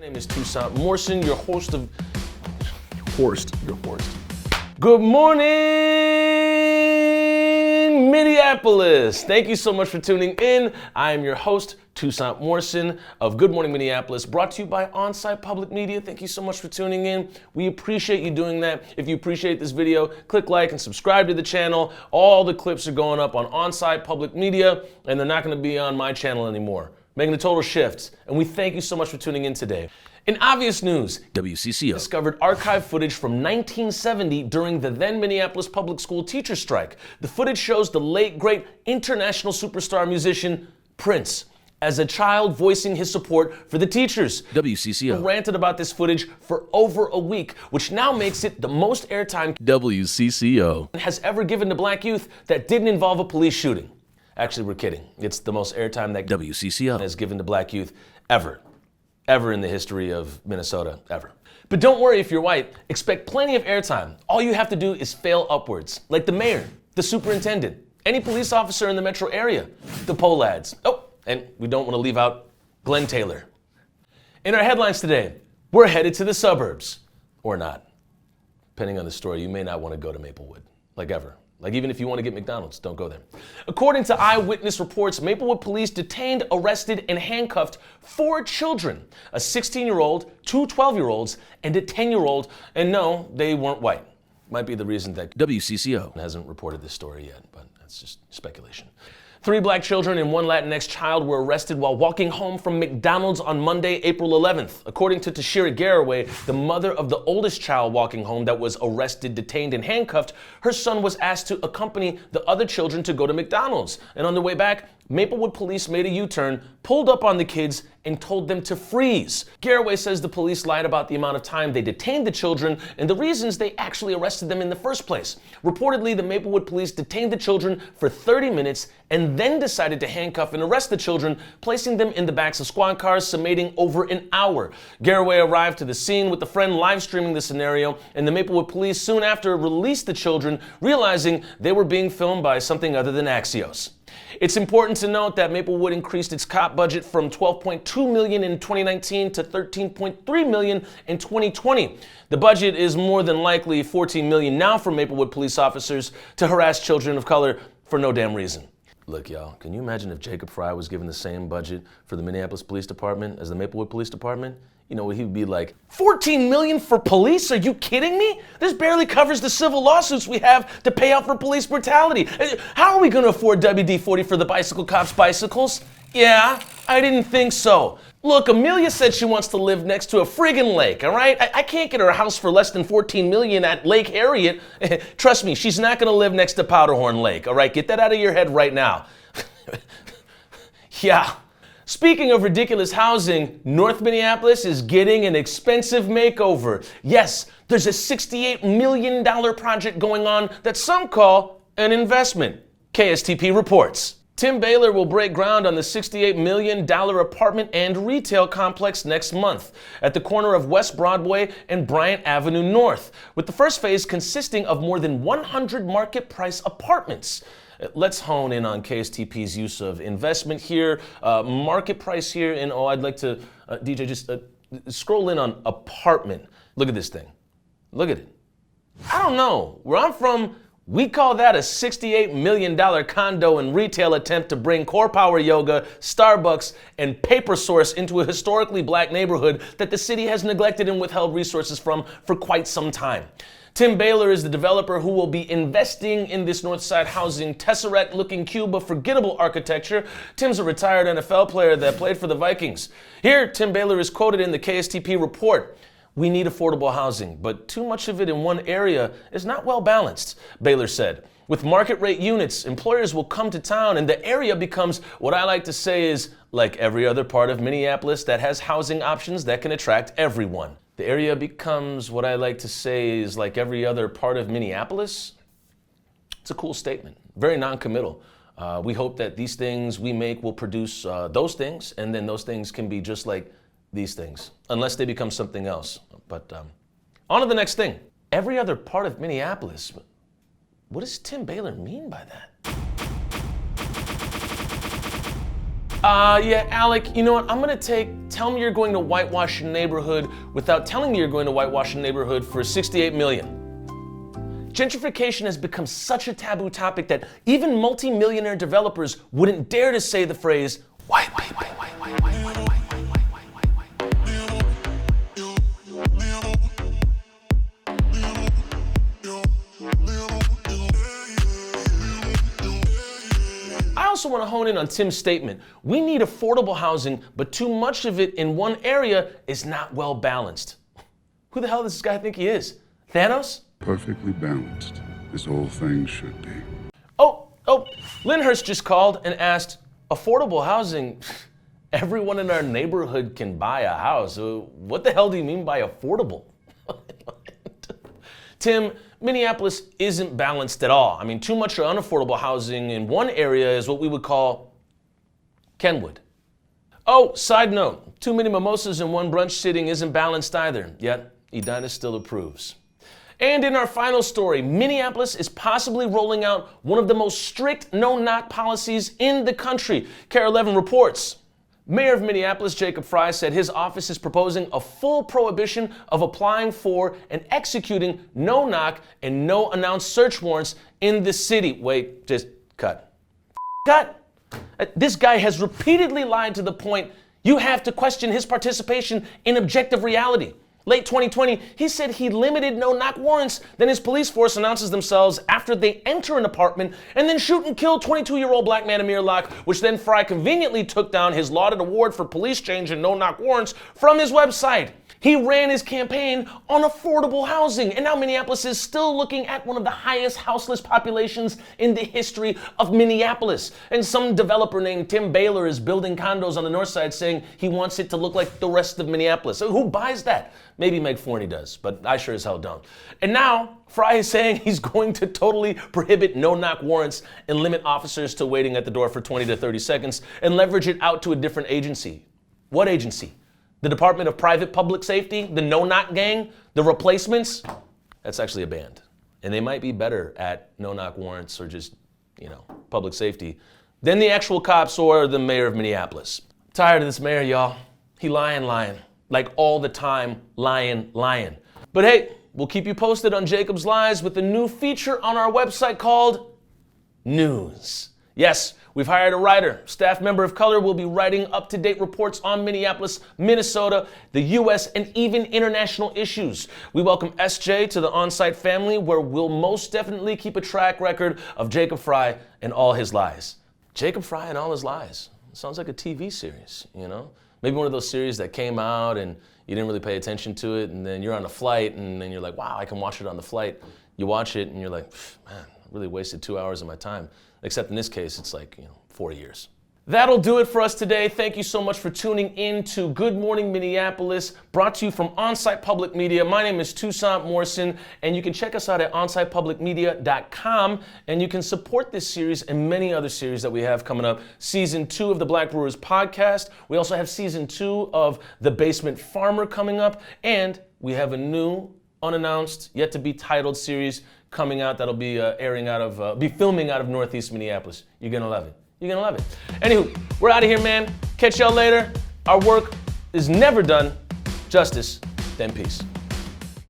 My name is Toussaint Morrison, your host of... Your host. Good morning, Minneapolis. Thank you so much for tuning in. I am your host, Toussaint Morrison of Good Morning Minneapolis, brought to you by On-Site Public Media. Thank you so much for tuning in. We appreciate you doing that. If you appreciate this video, click like and subscribe to the channel. All the clips are going up on On-Site Public Media, and they're not going to be on my channel anymore. Making a total shift. And we thank you so much for tuning in today. In obvious news, WCCO discovered archive footage from 1970 during the then Minneapolis public school teacher strike. The footage shows the late, great international superstar musician Prince as a child voicing his support for the teachers. WCCO ranted about this footage for over a week, which now makes it the most airtime WCCO has ever given to black youth that didn't involve a police shooting. Actually, we're kidding. It's the most airtime that WCCO has given to black youth ever in the history of Minnesota, ever. But don't worry if you're white, expect plenty of airtime. All you have to do is fail upwards, like the mayor, the superintendent, any police officer in the metro area, the poll ads. Oh, and we don't want to leave out Glenn Taylor. In our headlines today, we're headed to the suburbs, or not. Depending on the story, you may not want to go to Maplewood, like ever. Like even if you want to get McDonald's, don't go there. According to eyewitness reports, Maplewood police detained, arrested, and handcuffed 4 children, a 16-year-old, 2 12-year-olds, and a 10-year-old, and no, they weren't white. Might be the reason that WCCO hasn't reported this story yet, but that's just speculation. 3 black children and 1 Latinx child were arrested while walking home from McDonald's on Monday, April 11th. According to Tashira Garraway, the mother of the oldest child walking home that was arrested, detained, and handcuffed, her son was asked to accompany the other children to go to McDonald's. And on the way back, Maplewood police made a U-turn, pulled up on the kids, and told them to freeze. Garraway says the police lied about the amount of time they detained the children and the reasons they actually arrested them in the first place. Reportedly, the Maplewood police detained the children for 30 minutes and then decided to handcuff and arrest the children, placing them in the backs of squad cars, summating over an hour. Garraway arrived to the scene with a friend live streaming the scenario, and the Maplewood police soon after released the children, realizing they were being filmed by something other than Axios. It's important to note that Maplewood increased its cop budget from $12.2 million in 2019 to $13.3 million in 2020. The budget is more than likely $14 million now for Maplewood police officers to harass children of color for no damn reason. Look, y'all, can you imagine if Jacob Fry was given the same budget for the Minneapolis Police Department as the Maplewood Police Department? You know, he would be like, $14 million for police? Are you kidding me? This barely covers the civil lawsuits we have to pay out for police brutality. How are we going to afford WD-40 for the bicycle cops' bicycles? Yeah, I didn't think so. Look, Amelia said she wants to live next to a friggin' lake, all right? I can't get her a house for less than $14 million at Lake Harriet. Trust me, she's not going to live next to Powderhorn Lake, all right? Get that out of your head right now. Yeah. Speaking of ridiculous housing, North Minneapolis is getting an expensive makeover. Yes, there's a $68 million project going on that some call an investment. KSTP reports. Tim Baylor will break ground on the $68 million apartment and retail complex next month at the corner of West Broadway and Bryant Avenue North, with the first phase consisting of more than 100 market price apartments. Let's hone in on KSTP's use of investment here, market price here, and I'd like to, DJ, just scroll in on apartment. Look at this thing. Look at it. I don't know. Where I'm from, we call that a $68 million condo and retail attempt to bring Core Power Yoga, Starbucks, and Paper Source into a historically black neighborhood that the city has neglected and withheld resources from for quite some time. Tim Baylor is the developer who will be investing in this Northside housing tesseract-looking cube of forgettable architecture. Tim's a retired NFL player that played for the Vikings. Here, Tim Baylor is quoted in the KSTP report. We need affordable housing, but too much of it in one area is not well balanced, Baylor said. With market rate units, employers will come to town and the area becomes what I like to say is like every other part of Minneapolis that has housing options that can attract everyone. The area becomes what I like to say is like every other part of Minneapolis. It's a cool statement, very non-committal. We hope that these things we make will produce those things, and then those things can be just like these things, unless they become something else. But on to the next thing. Every other part of Minneapolis. What does Tim Baylor mean by that? Yeah, Alec, you know what? I'm gonna tell me you're going to whitewash your neighborhood without telling me you're going to whitewash your neighborhood for $68 million. Gentrification has become such a taboo topic that even multi-millionaire developers wouldn't dare to say the phrase, white. I also want to hone in on Tim's statement. We need affordable housing, but too much of it in one area is not well balanced. Who the hell does this guy think he is? Thanos? Perfectly balanced, as all things should be. Oh, Lyndhurst just called and asked, affordable housing? Everyone in our neighborhood can buy a house. What the hell do you mean by affordable? Tim, Minneapolis isn't balanced at all. I mean, too much or unaffordable housing in one area is what we would call Kenwood. Oh, side note, too many mimosas in one brunch sitting isn't balanced either, yet Edina still approves. And in our final story, Minneapolis is possibly rolling out one of the most strict no-knock policies in the country. KARE 11 reports. Mayor of Minneapolis, Jacob Frey, said his office is proposing a full prohibition of applying for and executing no-knock and no-announced search warrants in the city. Wait, just cut. Cut! This guy has repeatedly lied to the point you have to question his participation in objective reality. Late 2020, he said he limited no-knock warrants. Then his police force announces themselves after they enter an apartment and then shoot and kill 22-year-old black man Amir Locke, which then Frey conveniently took down his lauded award for police change and no-knock warrants from his website. He ran his campaign on affordable housing, and now Minneapolis is still looking at one of the highest houseless populations in the history of Minneapolis. And some developer named Tim Baylor is building condos on the north side saying he wants it to look like the rest of Minneapolis. So who buys that? Maybe Meg Forney does, but I sure as hell don't. And now Frey is saying he's going to totally prohibit no-knock warrants and limit officers to waiting at the door for 20 to 30 seconds and leverage it out to a different agency. What agency? The Department of Private Public Safety? The no-knock gang? The replacements? That's actually a band. And they might be better at no-knock warrants or just, public safety than the actual cops or the mayor of Minneapolis. Tired of this mayor, y'all. He lying. Like all the time, lying. But hey, we'll keep you posted on Jacob's Lies with a new feature on our website called News. Yes, we've hired a writer. Staff member of color will be writing up-to-date reports on Minneapolis, Minnesota, the U.S., and even international issues. We welcome SJ to the on-site family, where we'll most definitely keep a track record of Jacob Frey and all his lies. Jacob Frey and all his lies. Sounds like a TV series, Maybe one of those series that came out and you didn't really pay attention to it, and then you're on a flight and then you're like, wow, I can watch it on the flight. You watch it and you're like, man, I really wasted 2 hours of my time. Except in this case, it's like, 4 years. That'll do it for us today. Thank you so much for tuning in to Good Morning Minneapolis, brought to you from Onsite Public Media. My name is Toussaint Morrison, and you can check us out at onsitepublicmedia.com, and you can support this series and many other series that we have coming up. Season 2 of the Black Brewers podcast. We also have Season 2 of The Basement Farmer coming up, and we have a new, unannounced, yet to be titled series coming out that'll be filming out of Northeast Minneapolis. You're gonna love it. Anywho, we're out of here, man. Catch y'all later. Our work is never done. Justice, then peace.